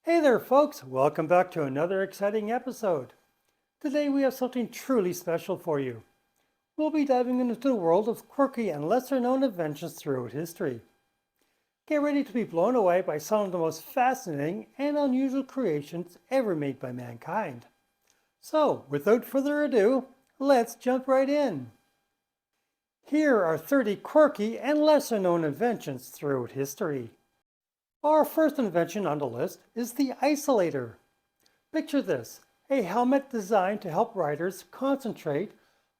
Hey there, folks. Welcome back to another exciting episode. Today we have something truly special for you. We'll be diving into the world of quirky and lesser known inventions throughout history. Get ready to be blown away by some of the most fascinating and unusual creations ever made by mankind. So, without further ado, let's jump right in. Here are 30 quirky and lesser known inventions throughout history. Our first invention on the list is the isolator. Picture this, a helmet designed to help riders concentrate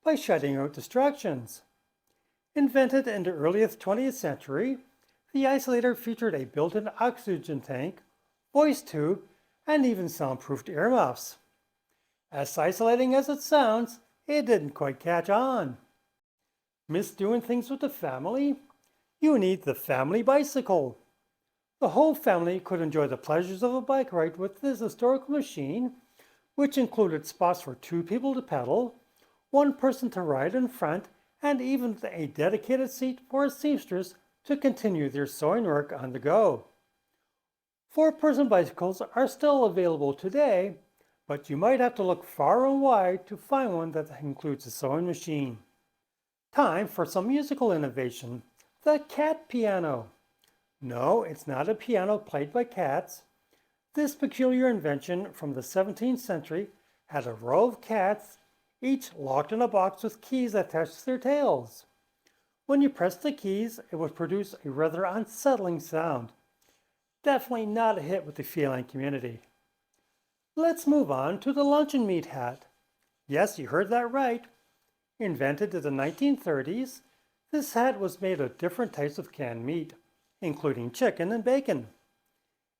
by shutting out distractions. Invented in the early 20th century, the isolator featured a built-in oxygen tank, voice tube, and even soundproofed earmuffs. As isolating as it sounds, it didn't quite catch on. Miss doing things with the family? You need the family bicycle. The whole family could enjoy the pleasures of a bike ride with this historical machine, which included spots for two people to pedal, one person to ride in front, and even a dedicated seat for a seamstress to continue their sewing work on the go. Four-person bicycles are still available today, but you might have to look far and wide to find one that includes a sewing machine. Time for some musical innovation, the cat piano. No, it's not a piano played by cats. This peculiar invention from the 17th century had a row of cats, each locked in a box with keys attached to their tails. When you pressed the keys, it would produce a rather unsettling sound. Definitely not a hit with the feline community. Let's move on to the luncheon meat hat. Yes, you heard that right. Invented in the 1930s, this hat was made of different types of canned meat, including chicken and bacon.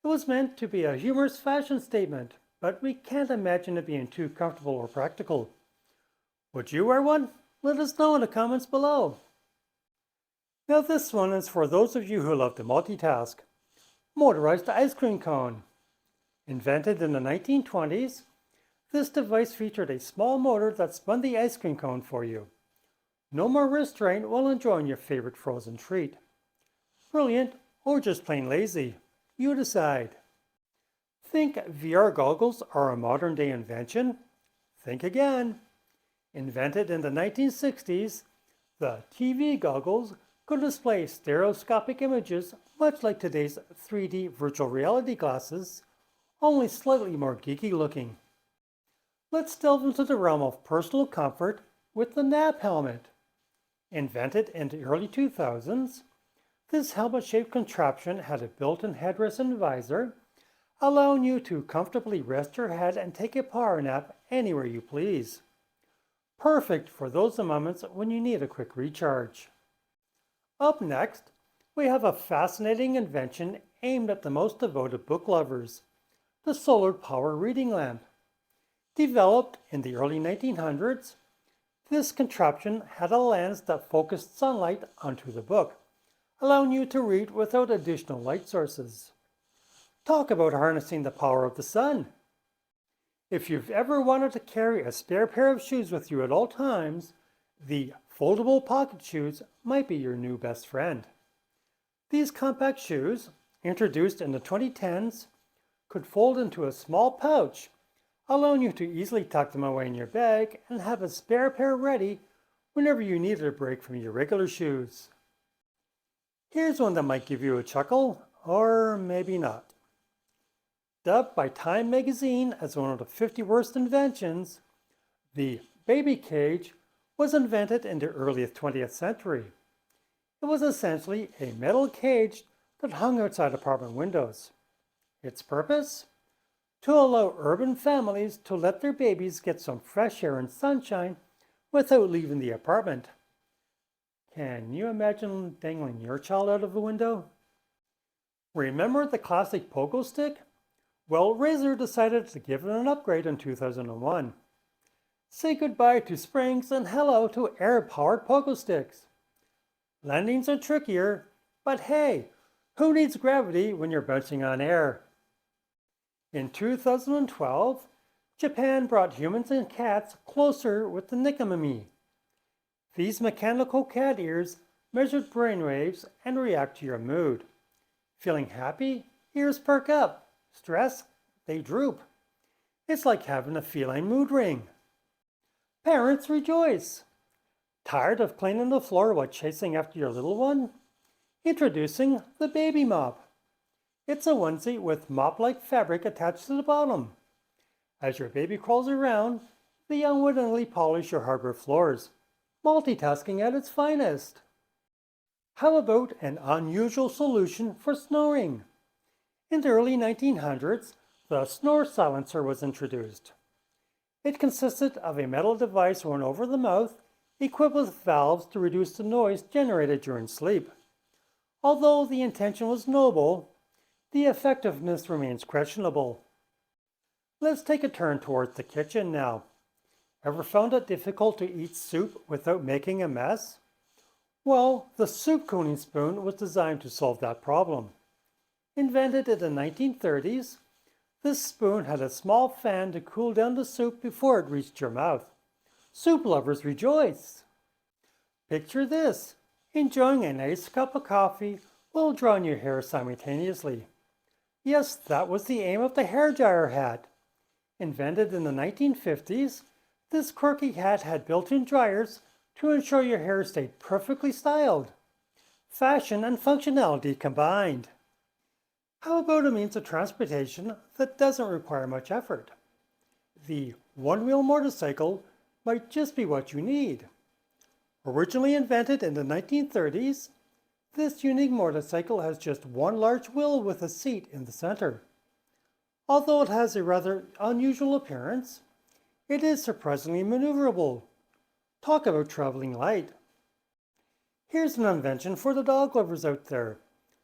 It was meant to be a humorous fashion statement, but we can't imagine it being too comfortable or practical. Would you wear one? Let us know in the comments below. Now this one is for those of you who love to multitask. Motorized ice cream cone. Invented in the 1920s, this device featured a small motor that spun the ice cream cone for you. No more wrist strain while enjoying your favorite frozen treat. Brilliant or just plain lazy? You decide. Think VR goggles are a modern day invention? Think again. Invented in the 1960s, the TV goggles could display stereoscopic images much like today's 3D virtual reality glasses, only slightly more geeky looking. Let's delve into the realm of personal comfort with the nap helmet. Invented in the early 2000s, this helmet-shaped contraption had a built-in headrest and visor, allowing you to comfortably rest your head and take a power nap anywhere you please. Perfect for those moments when you need a quick recharge. Up next, we have a fascinating invention aimed at the most devoted book lovers, the solar power reading lamp. Developed in the early 1900s, this contraption had a lens that focused sunlight onto the book, allowing you to read without additional light sources. Talk about harnessing the power of the sun. If you've ever wanted to carry a spare pair of shoes with you at all times, the foldable pocket shoes might be your new best friend. These compact shoes, introduced in the 2010s, could fold into a small pouch, allowing you to easily tuck them away in your bag and have a spare pair ready whenever you needed a break from your regular shoes. Here's one that might give you a chuckle, or maybe not. Dubbed by Time magazine as one of the 50 worst inventions, the baby cage was invented in the early 20th century. It was essentially a metal cage that hung outside apartment windows. Its purpose? To allow urban families to let their babies get some fresh air and sunshine without leaving the apartment. Can you imagine dangling your child out of the window? Remember the classic pogo stick? Well, Razer decided to give it an upgrade in 2001. Say goodbye to springs and hello to air-powered pogo sticks. Landings are trickier, but hey, who needs gravity when you're bouncing on air? In 2012, Japan brought humans and cats closer with the Nikomami. These mechanical cat ears measured brainwaves and react to your mood. Feeling happy? Ears perk up. Stress? they droop. It's like having a feline mood ring. Parents rejoice. Tired of cleaning the floor while chasing after your little one? Introducing the baby mop. It's a onesie with mop-like fabric attached to the bottom. As your baby crawls around, they unwittingly polish your hardwood floors, multitasking at its finest. How about an unusual solution for snoring? In the early 1900s, the snore silencer was introduced. It consisted of a metal device worn over the mouth, equipped with valves to reduce the noise generated during sleep. Although the intention was noble, the effectiveness remains questionable. Let's take a turn towards the kitchen now. Ever found it difficult to eat soup without making a mess? Well, the soup cooning spoon was designed to solve that problem. Invented in the 1930s, this spoon had a small fan to cool down the soup before it reached your mouth. Soup lovers rejoice! Picture this, enjoying a nice cup of coffee while drying your hair simultaneously. Yes, that was the aim of the hairdryer hat. Invented in the 1950s, this quirky hat had built-in dryers to ensure your hair stayed perfectly styled. Fashion and functionality combined. How about a means of transportation that doesn't require much effort? The one-wheel motorcycle might just be what you need. Originally invented in the 1930s, this unique motorcycle has just one large wheel with a seat in the center. Although it has a rather unusual appearance, it is surprisingly maneuverable. Talk about traveling light. Here's an invention for the dog lovers out there,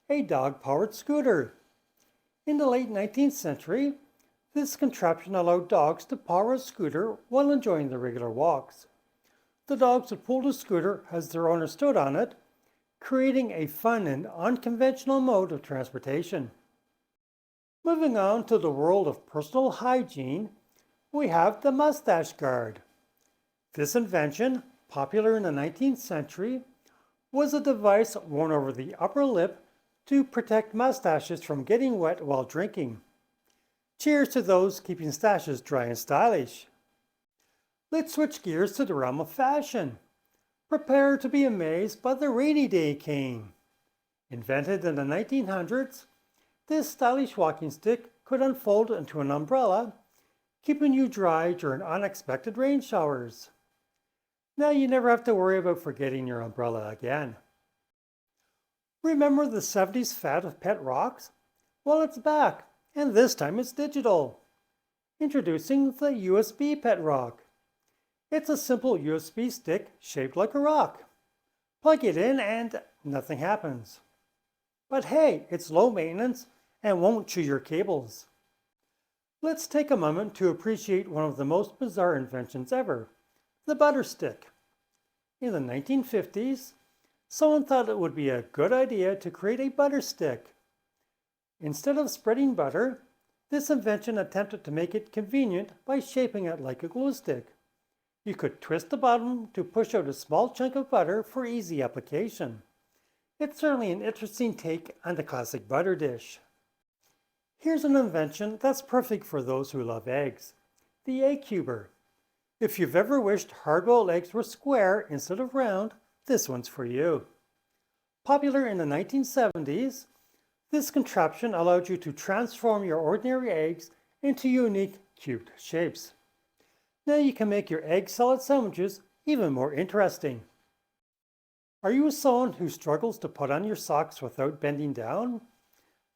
a dog-powered scooter. In the late 19th century, this contraption allowed dogs to power a scooter while enjoying their regular walks. The dogs would pull the scooter as their owner stood on it, creating a fun and unconventional mode of transportation. Moving on to the world of personal hygiene, we have the mustache guard. This invention, popular in the 19th century, was a device worn over the upper lip to protect mustaches from getting wet while drinking. Cheers to those keeping stashes dry and stylish. Let's switch gears to the realm of fashion. Prepare to be amazed by the rainy day cane. Invented in the 1900s, this stylish walking stick could unfold into an umbrella, keeping you dry during unexpected rain showers. Now you never have to worry about forgetting your umbrella again. Remember the 70s fad of pet rocks? Well, it's back, and this time it's digital. Introducing the USB pet rock. It's a simple USB stick shaped like a rock. Plug it in and nothing happens. But hey, it's low maintenance and won't chew your cables. Let's take a moment to appreciate one of the most bizarre inventions ever, the butter stick. In the 1950s, someone thought it would be a good idea to create a butter stick. Instead of spreading butter, this invention attempted to make it convenient by shaping it like a glue stick. You could twist the bottom to push out a small chunk of butter for easy application. It's certainly an interesting take on the classic butter dish. Here's an invention that's perfect for those who love eggs, the egg cuber. If you've ever wished hard-boiled eggs were square instead of round, this one's for you. Popular in the 1970s, this contraption allowed you to transform your ordinary eggs into unique, cubed shapes. Now you can make your egg salad sandwiches even more interesting. Are you someone who struggles to put on your socks without bending down?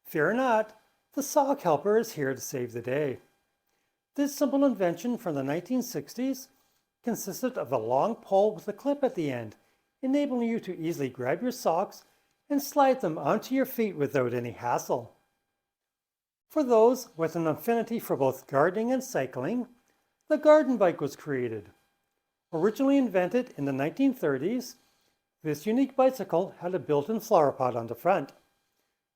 Fear not, the sock helper is here to save the day. This simple invention from the 1960s consisted of a long pole with a clip at the end, enabling you to easily grab your socks and slide them onto your feet without any hassle. For those with an affinity for both gardening and cycling, the garden bike was created. Originally invented in the 1930s, this unique bicycle had a built-in flower pot on the front.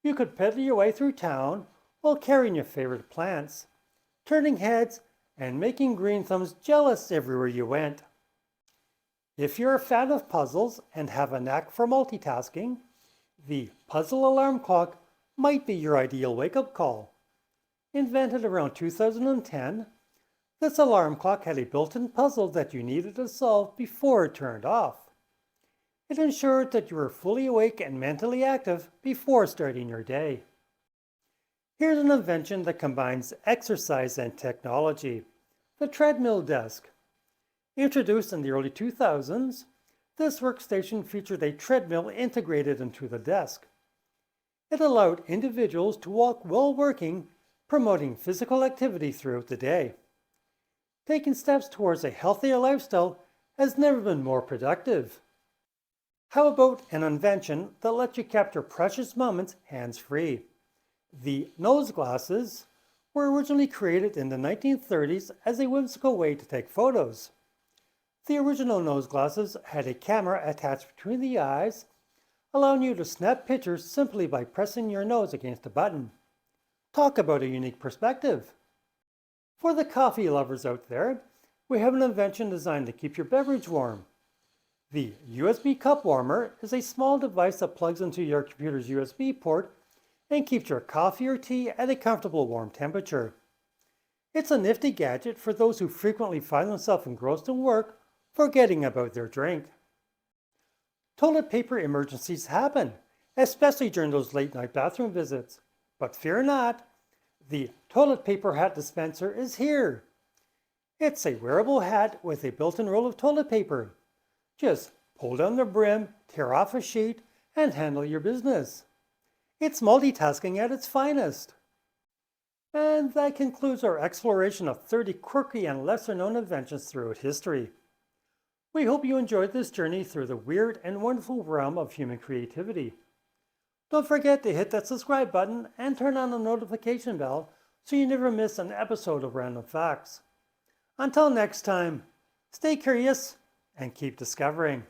You could pedal your way through town while carrying your favorite plants, turning heads and making green thumbs jealous everywhere you went. If you're a fan of puzzles and have a knack for multitasking, the puzzle alarm clock might be your ideal wake-up call. Invented around 2010, this alarm clock had a built-in puzzle that you needed to solve before it turned off. It ensured that you were fully awake and mentally active before starting your day. Here's an invention that combines exercise and technology: the treadmill desk. Introduced in the early 2000s, this workstation featured a treadmill integrated into the desk. It allowed individuals to walk while working, promoting physical activity throughout the day. Taking steps towards a healthier lifestyle has never been more productive. How about an invention that lets you capture precious moments hands-free? The nose glasses were originally created in the 1930s as a whimsical way to take photos. The original nose glasses had a camera attached between the eyes, allowing you to snap pictures simply by pressing your nose against a button. Talk about a unique perspective. For the coffee lovers out there, we have an invention designed to keep your beverage warm. The USB cup warmer is a small device that plugs into your computer's USB port and keeps your coffee or tea at a comfortable warm temperature. It's a nifty gadget for those who frequently find themselves engrossed in work, forgetting about their drink. Toilet paper emergencies happen, especially during those late-night bathroom visits. But fear not, the toilet paper hat dispenser is here. It's a wearable hat with a built-in roll of toilet paper. Just pull down the brim, tear off a sheet, and handle your business. It's multitasking at its finest. And that concludes our exploration of 30 quirky and lesser-known inventions throughout history. We hope you enjoyed this journey through the weird and wonderful realm of human creativity. Don't forget to hit that subscribe button and turn on the notification bell so you never miss an episode of Random Facts. Until next time, stay curious and keep discovering.